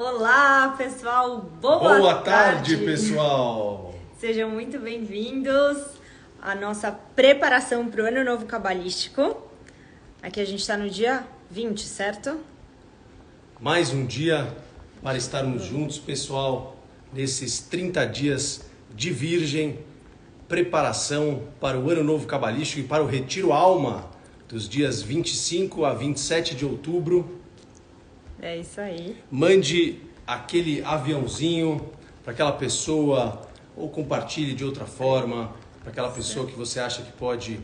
Olá, pessoal! Boa tarde, pessoal! Sejam muito bem-vindos à nossa preparação para o Ano Novo Cabalístico. Aqui a gente está no dia 20, certo? Mais um dia para estarmos juntos, pessoal, nesses 30 dias de Virgem, preparação para o Ano Novo Cabalístico e para o Retiro Alma, dos dias 25 a 27 de outubro. É isso aí. Mande aquele aviãozinho para aquela pessoa, ou compartilhe de outra forma, para aquela pessoa que você acha que pode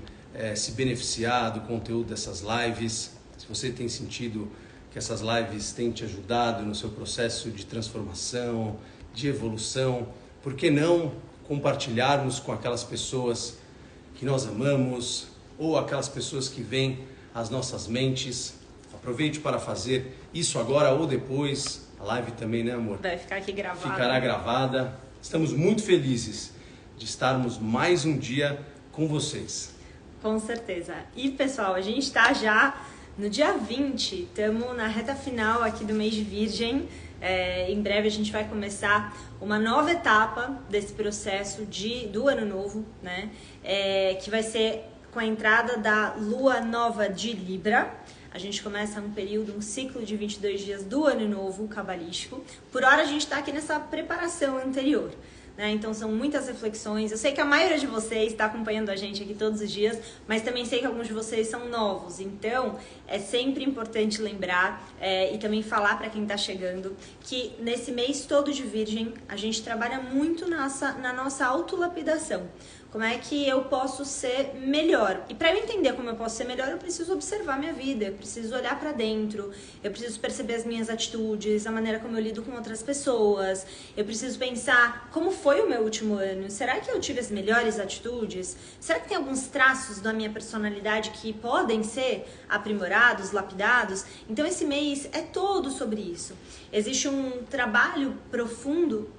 se beneficiar do conteúdo dessas lives. Se você tem sentido que essas lives têm te ajudado no seu processo de transformação, de evolução, por que não compartilharmos com aquelas pessoas que nós amamos ou aquelas pessoas que vêm às nossas mentes? Aproveite para fazer isso agora ou depois. A live também, né, amor? Vai ficar aqui gravada. Ficará gravada. Estamos muito felizes de estarmos mais um dia com vocês. Com certeza. E, pessoal, a gente está já no dia 20. Estamos na reta final aqui do mês de Virgem. Em breve a gente vai começar uma nova etapa desse processo do Ano Novo, né? Que vai ser com a entrada da Lua Nova de Libra. A gente começa um ciclo de 22 dias do Ano Novo Cabalístico. Por hora a gente está aqui nessa preparação anterior, né? Então são muitas reflexões. Eu sei que a maioria de vocês está acompanhando a gente aqui todos os dias, mas também sei que alguns de vocês são novos. Então é sempre importante lembrar e também falar para quem está chegando que nesse mês todo de Virgem a gente trabalha muito na nossa autolapidação. Como é que eu posso ser melhor? E para eu entender como eu posso ser melhor, eu preciso observar minha vida, eu preciso olhar para dentro, eu preciso perceber as minhas atitudes, a maneira como eu lido com outras pessoas, eu preciso pensar como foi o meu último ano, será que eu tive as melhores atitudes? Será que tem alguns traços da minha personalidade que podem ser aprimorados, lapidados? Então esse mês é todo sobre isso. Existe um trabalho profundo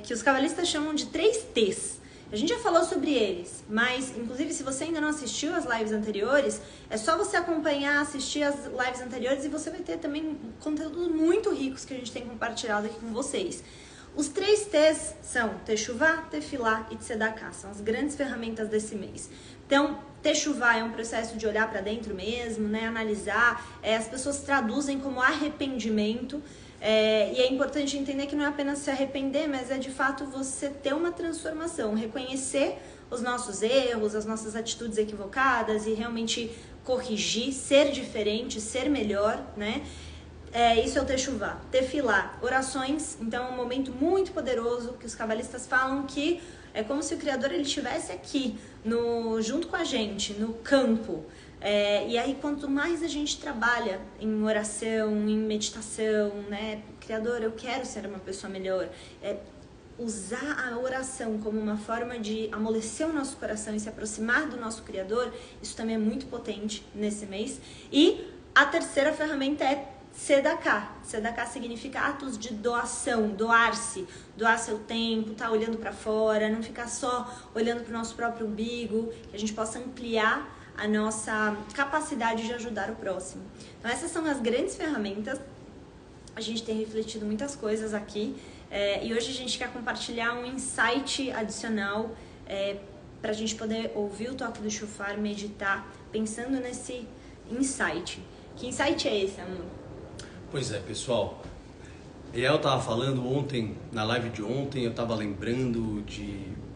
que os cabalistas chamam de 3 T's. A gente já falou sobre eles, mas inclusive se você ainda não assistiu as lives anteriores, é só você acompanhar, assistir as lives anteriores e você vai ter também conteúdos muito ricos que a gente tem compartilhado aqui com vocês. Os 3 T's são Techuvá, Tefilá e Tzedakah, são as grandes ferramentas desse mês. Então, Techuvá é um processo de olhar para dentro mesmo, né, analisar, as pessoas traduzem como arrependimento. E é importante entender que não é apenas se arrepender, mas é de fato você ter uma transformação, reconhecer os nossos erros, as nossas atitudes equivocadas e realmente corrigir, ser diferente, ser melhor, né? Isso é o Techuvá. Tefilá, orações, então é um momento muito poderoso que os cabalistas falam que é como se o Criador ele estivesse aqui, junto com a gente, no campo. E aí, quanto mais a gente trabalha em oração, em meditação, né? Criador, eu quero ser uma pessoa melhor. Usar a oração como uma forma de amolecer o nosso coração e se aproximar do nosso Criador, isso também é muito potente nesse mês. E a terceira ferramenta é Tzedakah. Tzedakah significa atos de doação, doar-se, doar seu tempo, estar olhando para fora, não ficar só olhando para o nosso próprio umbigo, que a gente possa ampliar a nossa capacidade de ajudar o próximo. Então essas são as grandes ferramentas. A gente tem refletido muitas coisas aqui e hoje a gente quer compartilhar um insight adicional para a gente poder ouvir o toque do shofar, meditar, pensando nesse insight. Que insight é esse, amor? Pois é, pessoal. Eu estava falando ontem, na live de ontem, eu estava lembrando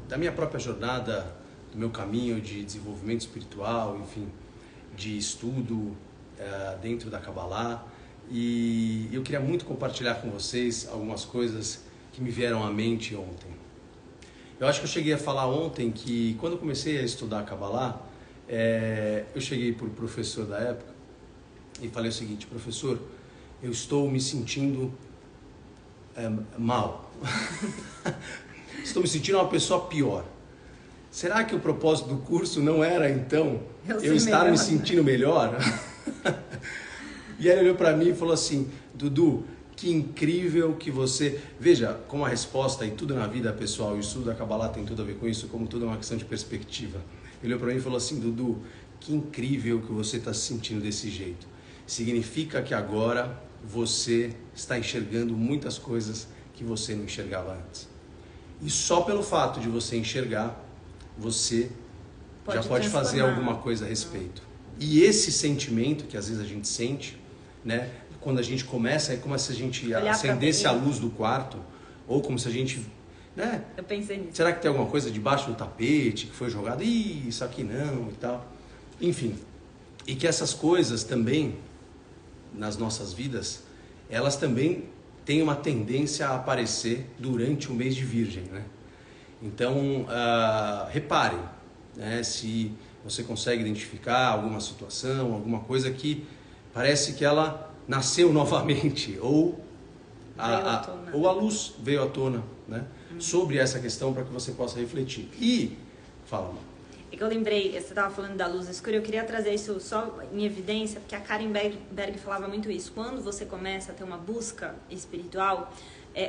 da minha própria jornada, do meu caminho de desenvolvimento espiritual, enfim, de estudo dentro da Kabbalah. E eu queria muito compartilhar com vocês algumas coisas que me vieram à mente ontem. Eu acho que eu cheguei a falar ontem que quando eu comecei a estudar a Kabbalah, eu cheguei para o professor da época e falei o seguinte: professor, eu estou me sentindo mal. Estou me sentindo uma pessoa pior. Será que o propósito do curso não era, então, eu estar me sentindo melhor? E ele olhou para mim e falou assim: Dudu, que incrível que você... Veja como a resposta em tudo na vida, pessoal, o estudo da Kabbalah tem tudo a ver com isso, como tudo é uma questão de perspectiva. Ele olhou para mim e falou assim: Dudu, que incrível que você está se sentindo desse jeito. Significa que agora você está enxergando muitas coisas que você não enxergava antes. E só pelo fato de você enxergar, você já pode fazer alguma coisa a respeito. E esse sentimento que às vezes a gente sente, né, quando a gente começa, é como se a gente acendesse a luz do quarto, ou como se a gente... Né? Eu pensei nisso. Será que tem alguma coisa debaixo do tapete que foi jogado? Ih, isso aqui não e tal. Enfim, e que essas coisas também, nas nossas vidas, elas também têm uma tendência a aparecer durante o mês de Virgem, né? Então, reparem, né, se você consegue identificar alguma situação, alguma coisa que parece que ela nasceu novamente, ou a luz veio à tona, né, sobre essa questão, para que você possa refletir. E, fala, Má. É que eu lembrei, você estava falando da luz escura, eu queria trazer isso só em evidência, porque a Karen Berg falava muito isso. Quando você começa a ter uma busca espiritual,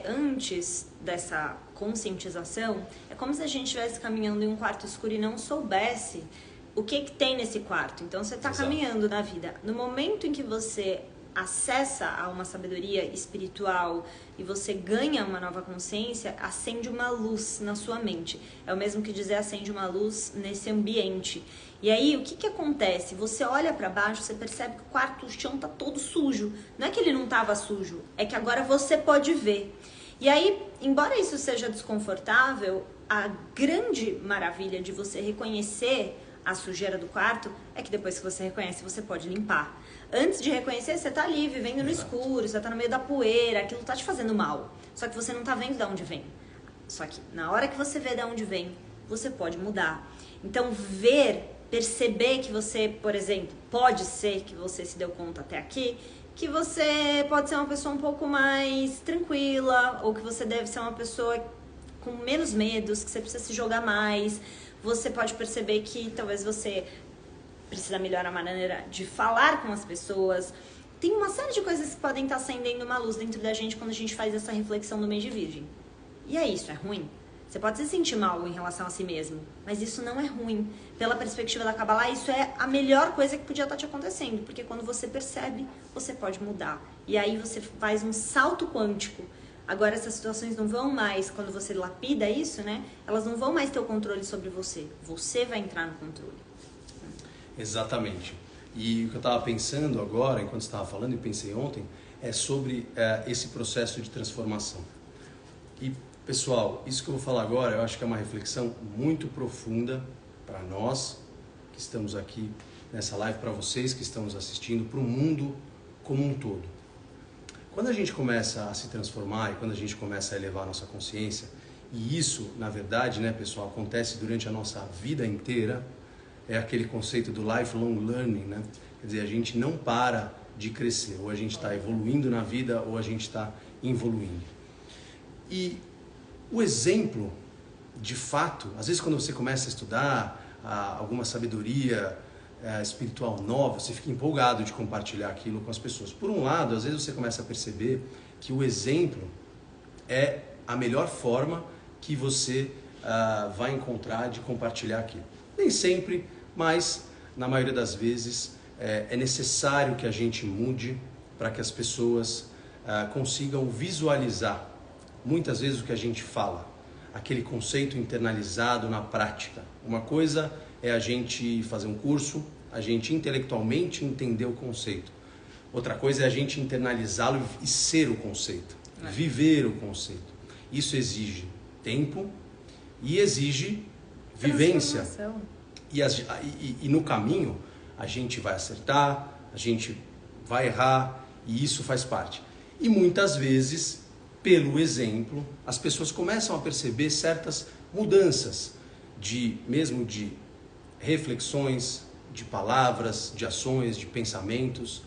antes dessa conscientização, é como se a gente estivesse caminhando em um quarto escuro e não soubesse o que tem nesse quarto. Então você está caminhando na vida. No momento em que você acessa a uma sabedoria espiritual e você ganha uma nova consciência, acende uma luz na sua mente. É o mesmo que dizer acende uma luz nesse ambiente. E aí, o que acontece? Você olha para baixo, você percebe que o quarto, o chão tá todo sujo. Não é que ele não tava sujo, é que agora você pode ver. E aí, embora isso seja desconfortável, a grande maravilha de você reconhecer a sujeira do quarto é que depois que você reconhece, você pode limpar. Antes de reconhecer, você tá ali vivendo no escuro, você tá no meio da poeira, aquilo tá te fazendo mal. Só que você não tá vendo de onde vem. Só que na hora que você vê de onde vem, você pode mudar. Então, perceber que você, por exemplo, pode ser que você se deu conta até aqui, que você pode ser uma pessoa um pouco mais tranquila, ou que você deve ser uma pessoa com menos medos, que você precisa se jogar mais. Você pode perceber que talvez você precisa melhorar a maneira de falar com as pessoas. Tem uma série de coisas que podem estar acendendo uma luz dentro da gente quando a gente faz essa reflexão no mês de Virgem. E é isso, é ruim? Você pode se sentir mal em relação a si mesmo, mas isso não é ruim. Pela perspectiva da Kabbalah, isso é a melhor coisa que podia estar te acontecendo, porque quando você percebe, você pode mudar. E aí você faz um salto quântico. Agora essas situações não vão mais, quando você lapida isso, né? Elas não vão mais ter o controle sobre você. Você vai entrar no controle. Exatamente. E o que eu estava pensando agora, enquanto estava falando, e pensei ontem, é sobre esse processo de transformação. E, pessoal, isso que eu vou falar agora, eu acho que é uma reflexão muito profunda para nós que estamos aqui nessa live, para vocês que estão nos assistindo, para o mundo como um todo. Quando a gente começa a se transformar e quando a gente começa a elevar a nossa consciência, e isso, na verdade, né, pessoal, acontece durante a nossa vida inteira, é aquele conceito do lifelong learning, né? Quer dizer, a gente não para de crescer, ou a gente está evoluindo na vida, ou a gente está evoluindo. E o exemplo, de fato, às vezes quando você começa a estudar alguma sabedoria espiritual nova, você fica empolgado de compartilhar aquilo com as pessoas. Por um lado, às vezes você começa a perceber que o exemplo é a melhor forma que você vai encontrar de compartilhar aquilo. Nem sempre, mas na maioria das vezes é necessário que a gente mude para que as pessoas consigam visualizar muitas vezes o que a gente fala, aquele conceito internalizado na prática. Uma coisa é a gente fazer um curso, a gente intelectualmente entender o conceito. Outra coisa é a gente internalizá-lo e ser o conceito, viver o conceito. Isso exige tempo e exige vivência. E no caminho a gente vai acertar, a gente vai errar, e isso faz parte. E muitas vezes, pelo exemplo, as pessoas começam a perceber certas mudanças, mesmo de reflexões, de palavras, de ações, de pensamentos,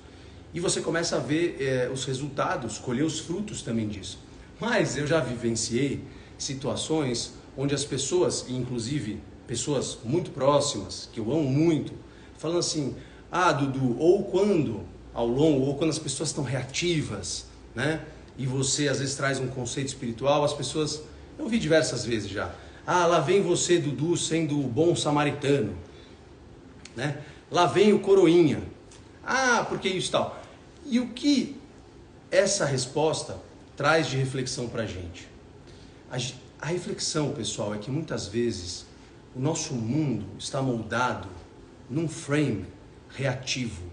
e você começa a ver os resultados, colher os frutos também disso. Mas eu já vivenciei situações onde as pessoas, inclusive pessoas muito próximas, que eu amo muito, falando assim, Dudu, ou quando as pessoas estão reativas, né? E você às vezes traz um conceito espiritual, as pessoas, eu vi diversas vezes já, lá vem você, Dudu, sendo o bom samaritano, né? Lá vem o coroinha, porque isso tal. E o que essa resposta traz de reflexão para a gente? A reflexão, pessoal, é que muitas vezes o nosso mundo está moldado num frame reativo.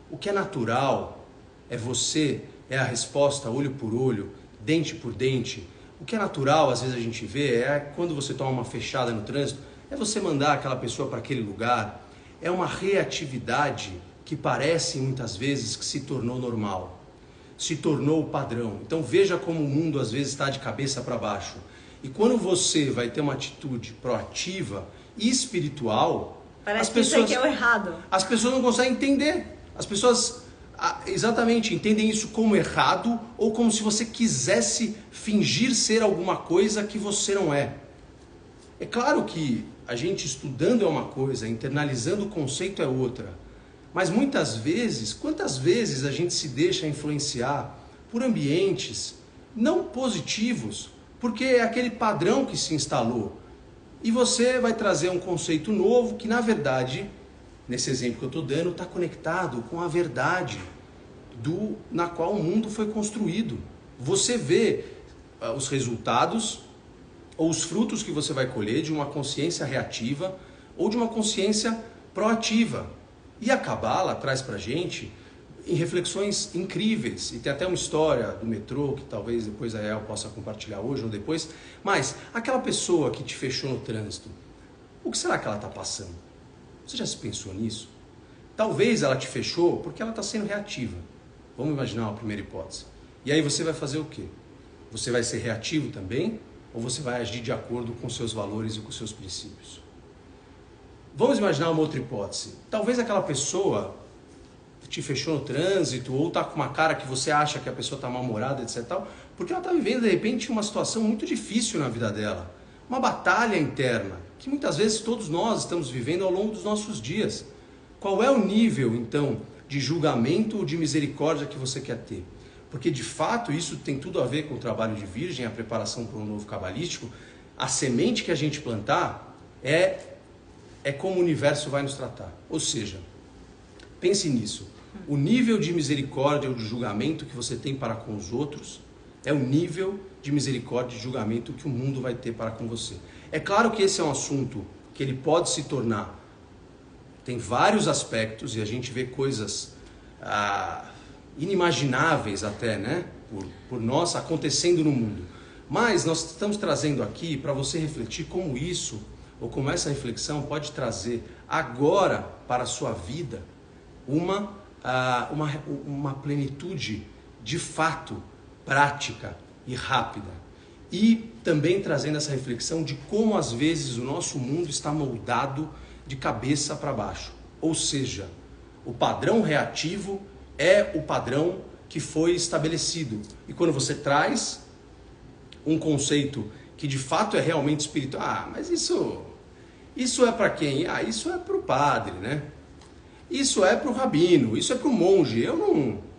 O que é natural é a resposta olho por olho, dente por dente. O que é natural, às vezes a gente vê, é quando você toma uma fechada no trânsito, é você mandar aquela pessoa para aquele lugar. É uma reatividade que parece muitas vezes que se tornou normal, se tornou padrão. Então veja como o mundo às vezes está de cabeça para baixo. E quando você vai ter uma atitude proativa e espiritual, parece que isso aqui é o errado. As pessoas não conseguem entender. As pessoas exatamente entendem isso como errado ou como se você quisesse fingir ser alguma coisa que você não é. É claro que a gente estudando é uma coisa, internalizando o conceito é outra. Mas muitas vezes, quantas vezes a gente se deixa influenciar por ambientes não positivos, porque é aquele padrão que se instalou. E você vai trazer um conceito novo que, na verdade, nesse exemplo que eu estou dando, está conectado com a verdade na qual o mundo foi construído. Você vê os resultados ou os frutos que você vai colher de uma consciência reativa ou de uma consciência proativa. E a Cabala traz para a gente em reflexões incríveis, e tem até uma história do metrô que talvez depois a El possa compartilhar hoje ou depois, mas aquela pessoa que te fechou no trânsito, o que será que ela está passando? Você já se pensou nisso? Talvez ela te fechou porque ela está sendo reativa. Vamos imaginar uma primeira hipótese. E aí você vai fazer o quê? Você vai ser reativo também ou você vai agir de acordo com seus valores e com seus princípios? Vamos imaginar uma outra hipótese. Talvez aquela pessoa te fechou no trânsito ou está com uma cara que você acha que a pessoa está mal-humorada, etc. Porque ela está vivendo, de repente, uma situação muito difícil na vida dela. Uma batalha interna, que muitas vezes todos nós estamos vivendo ao longo dos nossos dias. Qual é o nível, então, de julgamento ou de misericórdia que você quer ter? Porque, de fato, isso tem tudo a ver com o trabalho de Virgem, a preparação para um novo cabalístico. A semente que a gente plantar é como o universo vai nos tratar. Ou seja, pense nisso. O nível de misericórdia ou de julgamento que você tem para com os outros é o nível de misericórdia e de julgamento que o mundo vai ter para com você. É claro que esse é um assunto que ele pode se tornar, tem vários aspectos e a gente vê coisas inimagináveis até, né? Por nós acontecendo no mundo. Mas nós estamos trazendo aqui para você refletir como isso, ou como essa reflexão pode trazer agora para a sua vida uma plenitude de fato, prática e rápida. E também trazendo essa reflexão de como às vezes o nosso mundo está moldado de cabeça para baixo. Ou seja, o padrão reativo é o padrão que foi estabelecido. E quando você traz um conceito que de fato é realmente espiritual, mas isso é para quem? Isso é para o padre, né? Isso é para o rabino, isso é para o monge. Eu não...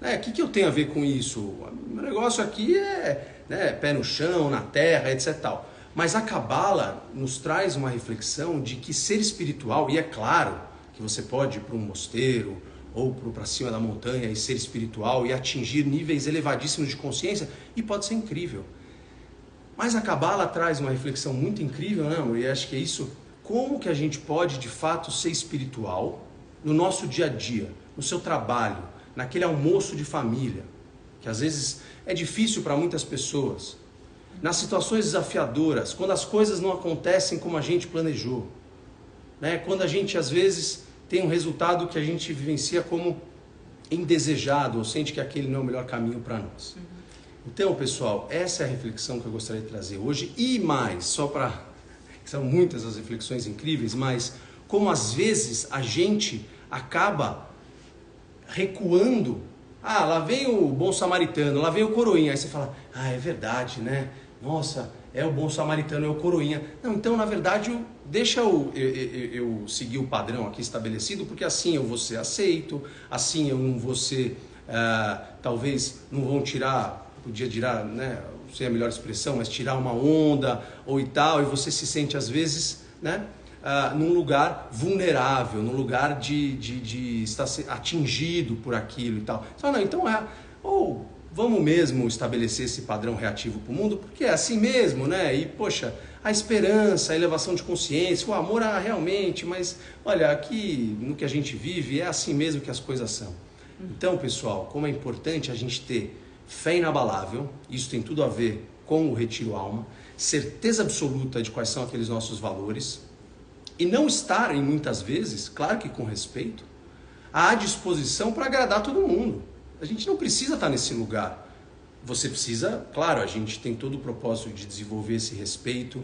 O que eu tenho a ver com isso? O meu negócio aqui é pé no chão, na terra, etc. Tal. Mas a Cabala nos traz uma reflexão de que ser espiritual, e é claro que você pode ir para um mosteiro ou para cima da montanha e ser espiritual e atingir níveis elevadíssimos de consciência, e pode ser incrível. Mas a Cabala traz uma reflexão muito incrível, né? E acho que é isso, como que a gente pode de fato ser espiritual no nosso dia a dia, no seu trabalho, naquele almoço de família, que às vezes é difícil para muitas pessoas, nas situações desafiadoras, quando as coisas não acontecem como a gente planejou, né? Quando a gente às vezes tem um resultado que a gente vivencia como indesejado, ou sente que aquele não é o melhor caminho para nós. Então, pessoal, essa é a reflexão que eu gostaria de trazer hoje, e mais, são muitas as reflexões incríveis, mas como às vezes a gente acaba recuando. Lá vem o bom samaritano, lá vem o coroinha. Aí você fala, é verdade, né? Nossa, é o bom samaritano, é o coroinha. Não, então na verdade deixa eu seguir o padrão aqui estabelecido, porque assim eu vou ser aceito, assim eu não vou ser, talvez não vão podia tirar, né? Não sei a melhor expressão, mas tirar uma onda ou e tal, e você se sente às vezes, né? Num lugar vulnerável, num lugar de estar atingido por aquilo e tal. Não, então ou vamos mesmo estabelecer esse padrão reativo para o mundo, porque é assim mesmo, né? E, poxa, a esperança, a elevação de consciência, o amor realmente, mas olha, aqui no que a gente vive é assim mesmo que as coisas são. Então, pessoal, como é importante a gente ter fé inabalável, isso tem tudo a ver com o Retiro Alma, certeza absoluta de quais são aqueles nossos valores, e não estarem muitas vezes, claro que com respeito, à disposição para agradar todo mundo. A gente não precisa estar nesse lugar. Você precisa, claro, a gente tem todo o propósito de desenvolver esse respeito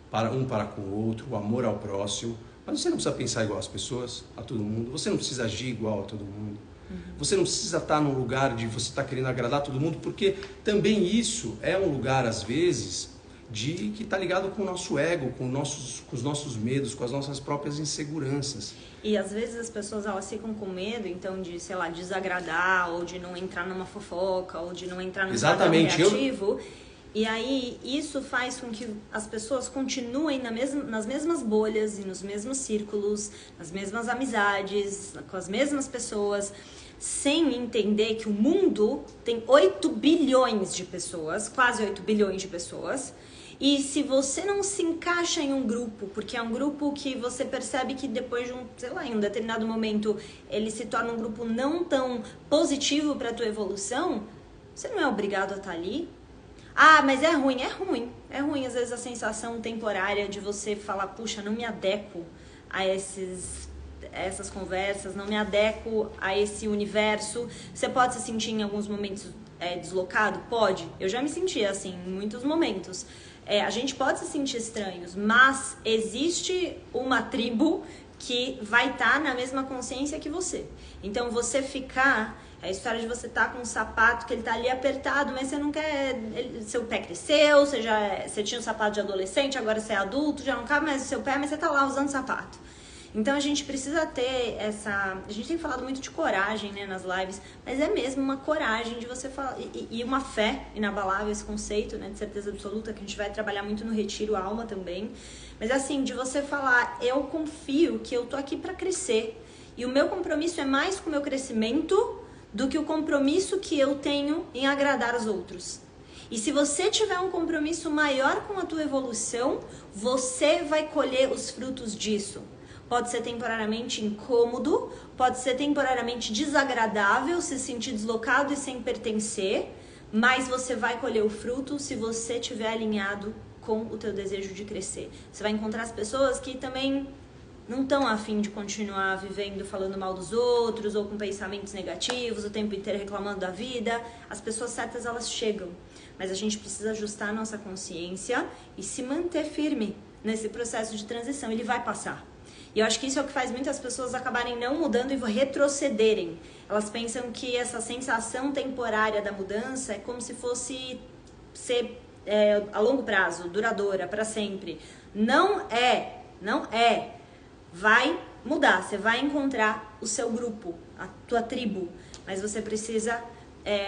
para com o outro, o amor ao próximo, mas você não precisa pensar igual às pessoas, a todo mundo, você não precisa agir igual a todo mundo. Você não precisa estar num lugar de você estar querendo agradar todo mundo, porque também isso é um lugar, às vezes, que está ligado com o nosso ego, com os nossos medos, com as nossas próprias inseguranças. E às vezes as pessoas elas ficam com medo, então, de, sei lá, desagradar, ou de não entrar numa fofoca, ou de não entrar num padrão reativo. E aí isso faz com que as pessoas continuem nas mesmas bolhas e nos mesmos círculos, nas mesmas amizades, com as mesmas pessoas, sem entender que o mundo tem 8 bilhões de pessoas, quase 8 bilhões de pessoas. E se você não se encaixa em um grupo, porque é um grupo que você percebe que depois de em um determinado momento, ele se torna um grupo não tão positivo para a tua evolução, você não é obrigado a estar ali. Ah, mas é ruim. É ruim, às vezes, a sensação temporária de você falar, puxa, não me adequo a essas conversas, não me adequo a esse universo. Você pode se sentir em alguns momentos deslocado? Pode. Eu já me senti assim em muitos momentos. A gente pode se sentir estranhos, mas existe uma tribo que vai estar na mesma consciência que você. Então, você ficar... É a história de você estar com um sapato que ele tá ali apertado, mas você não quer... seu pé cresceu, você tinha um sapato de adolescente, agora você é adulto, já não cabe mais o seu pé, mas você tá lá usando sapato. Então a gente precisa ter essa... A gente tem falado muito de coragem, né, nas lives, mas é mesmo uma coragem de você falar... E uma fé inabalável, esse conceito, né, de certeza absoluta, que a gente vai trabalhar muito no Retiro Alma também. Mas assim, de você falar, eu confio que eu tô aqui para crescer. E o meu compromisso é mais com o meu crescimento do que o compromisso que eu tenho em agradar os outros. E se você tiver um compromisso maior com a tua evolução, você vai colher os frutos disso. Pode ser temporariamente incômodo, pode ser temporariamente desagradável, se sentir deslocado e sem pertencer, mas você vai colher o fruto se você estiver alinhado com o teu desejo de crescer. Você vai encontrar as pessoas que também não estão a fim de continuar vivendo falando mal dos outros ou com pensamentos negativos, o tempo inteiro reclamando da vida. As pessoas certas, elas chegam, mas a gente precisa ajustar a nossa consciência e se manter firme nesse processo de transição. Ele vai passar. E eu acho que isso é o que faz muitas pessoas acabarem não mudando e retrocederem. Elas pensam que essa sensação temporária da mudança é como se fosse ser a longo prazo, duradoura, para sempre. Não é. Vai mudar, você vai encontrar o seu grupo, a tua tribo, mas você precisa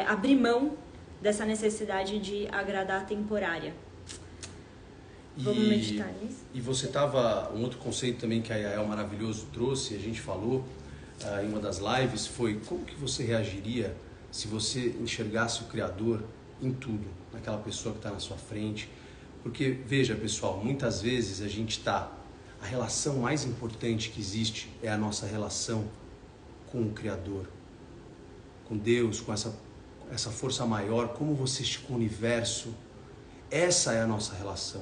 abrir mão dessa necessidade de agradar temporária. Vamos meditar nisso? E você estava... Um outro conceito também que a Yael maravilhoso trouxe, a gente falou em uma das lives, foi como que você reagiria se você enxergasse o Criador em tudo, naquela pessoa que está na sua frente. Porque, veja pessoal, muitas vezes a gente está... A relação mais importante que existe é a nossa relação com o Criador, com Deus, com essa força maior, como você com o universo. Essa é a nossa relação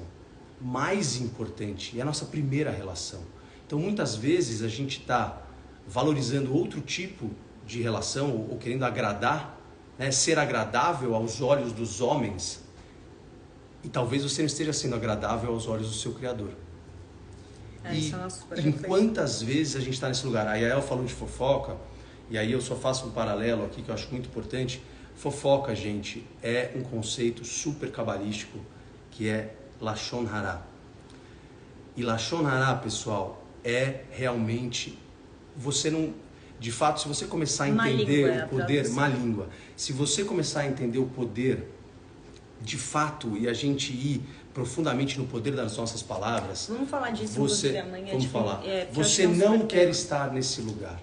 mais importante, é a nossa primeira relação. Então, muitas vezes a gente está valorizando outro tipo de relação ou querendo agradar, né, ser agradável aos olhos dos homens, e talvez você não esteja sendo agradável aos olhos do seu Criador. E em quantas vezes a gente está nesse lugar? A Yael falou de fofoca, e aí eu só faço um paralelo aqui que eu acho muito importante. Fofoca, gente, é um conceito super cabalístico que é Lashon Hara. E Lashon Hara, pessoal, é realmente... Você não... De fato, se você começar a entender o poder... Má língua. Se você começar a entender o poder, de fato, e a gente ir profundamente no poder das nossas palavras... Vamos falar disso amanhã. Vamos falar. Você não quer estar nesse lugar.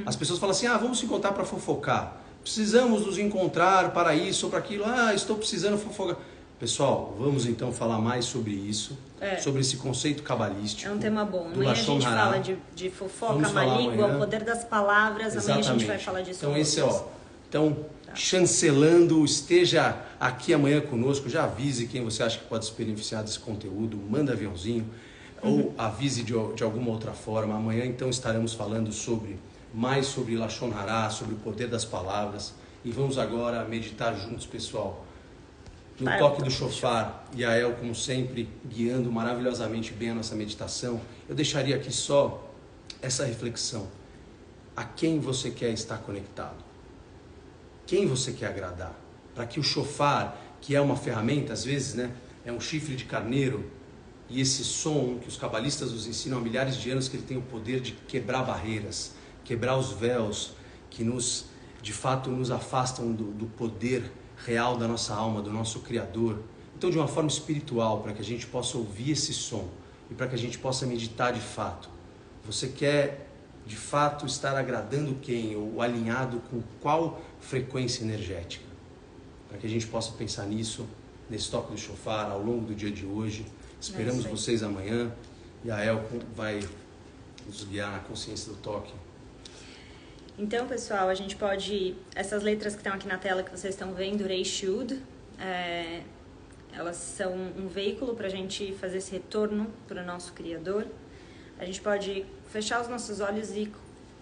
As pessoas falam assim, vamos se encontrar para fofocar. precisamos nos encontrar para isso ou para aquilo, estou precisando fofocar. Pessoal, vamos então falar mais sobre isso, sobre esse conceito cabalístico. É um tema bom. Amanhã a gente fala de fofoca, má língua, o poder das palavras. Exatamente. Amanhã a gente vai falar disso. Então esse chancelando, esteja aqui amanhã conosco, já avise quem você acha que pode se beneficiar desse conteúdo, manda aviãozinho, ou avise de alguma outra forma. Amanhã então estaremos falando mais sobre Lashon Hará, sobre o poder das palavras. E vamos agora meditar juntos, pessoal. No toque do shofar, Yael, como sempre, guiando maravilhosamente bem a nossa meditação, eu deixaria aqui só essa reflexão. A quem você quer estar conectado? Quem você quer agradar? Para que o shofar, que é uma ferramenta, às vezes, né, é um chifre de carneiro, e esse som que os cabalistas nos ensinam há milhares de anos, que ele tem o poder de quebrar barreiras, quebrar os véus, que de fato nos afastam do poder real da nossa alma, do nosso Criador. Então, de uma forma espiritual, para que a gente possa ouvir esse som e para que a gente possa meditar de fato. Você quer, de fato, estar agradando quem? Ou alinhado com qual frequência energética? Para que a gente possa pensar nisso, nesse toque do shofar, ao longo do dia de hoje. Esperamos vocês amanhã. E a El vai nos guiar na consciência do toque. Então, pessoal, a gente pode... Essas letras que estão aqui na tela que vocês estão vendo, Reish Yud, elas são um veículo para a gente fazer esse retorno para o nosso Criador. A gente pode fechar os nossos olhos e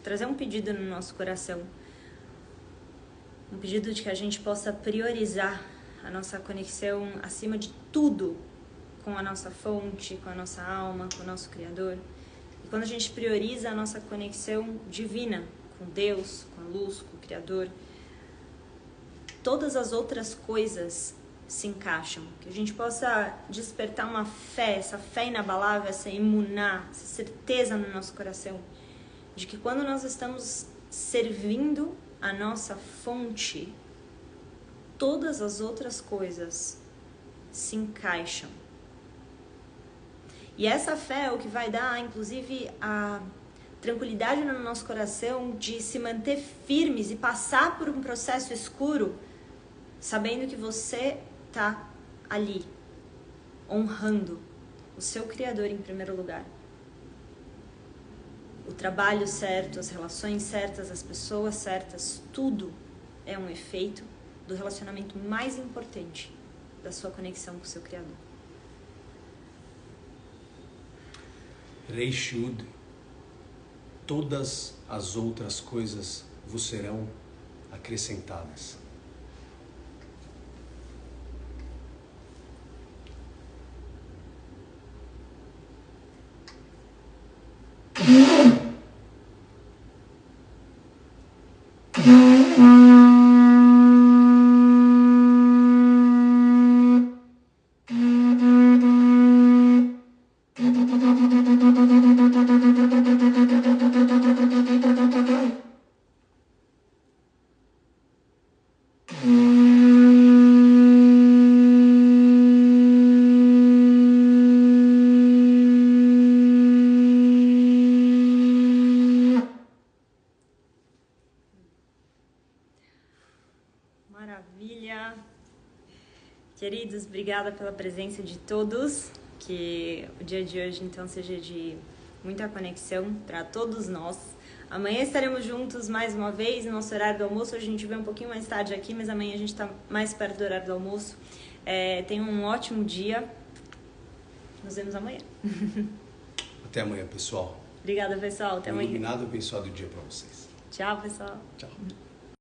trazer um pedido no nosso coração. Um pedido de que a gente possa priorizar a nossa conexão acima de tudo com a nossa fonte, com a nossa alma, com o nosso Criador. E quando a gente prioriza a nossa conexão divina, com Deus, com a luz, com o Criador, todas as outras coisas se encaixam. Que a gente possa despertar uma fé, essa fé inabalável, essa emuná, essa certeza no nosso coração, de que quando nós estamos servindo a nossa fonte, todas as outras coisas se encaixam. E essa fé é o que vai dar, inclusive, a tranquilidade no nosso coração de se manter firmes e passar por um processo escuro, sabendo que você está ali, honrando o seu Criador em primeiro lugar. O trabalho certo, as relações certas, as pessoas certas, tudo é um efeito do relacionamento mais importante da sua conexão com o seu Criador. Reish Yud, todas as outras coisas vos serão acrescentadas. Maravilha! Queridos, obrigada pela presença de todos. Que o dia de hoje, então, seja de muita conexão para todos nós. Amanhã estaremos juntos mais uma vez no nosso horário do almoço. Hoje a gente veio um pouquinho mais tarde aqui, mas amanhã a gente está mais perto do horário do almoço. Tenham um ótimo dia. Nos vemos amanhã. Até amanhã, pessoal. Obrigada, pessoal. Até amanhã. Iluminado e abençoado dia para vocês. Tchau, pessoal. Tchau.